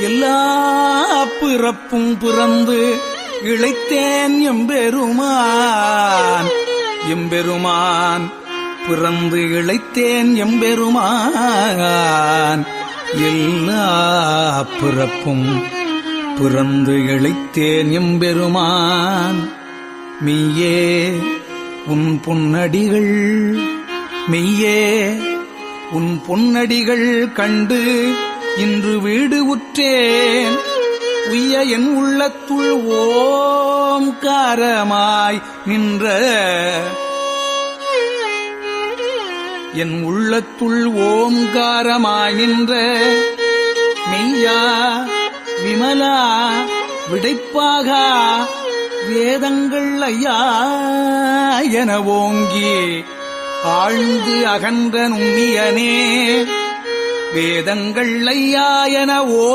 எல்லா பிறப்பும் பிறந்து இளைத்தேன் எம்பெருமான். எம்பெருமான் பிறந்து இளைத்தேன் எம்பெருமான். எல்லா பிறப்பும் பிறந்து இளைத்தேன் எம்பெருமான். மெய்யே உன் பொன்னடிகள், மெய்யே உன் பொன்னடிகள் கண்டு இன்று வீடு உற்றேன். உய்ய என் உள்ளத்துள் ஓம்காரமாய் நின்ற, என் உள்ளத்துள் ஓம்காரமாய் நின்ற மெய்யா விமலா விடைப்பாக வேதங்கள் ஐயா என ஓங்கி ஆழ்ந்து அகன்ற நுண்ணியனே. வேதங்கள் ஐயா என ஓங்கி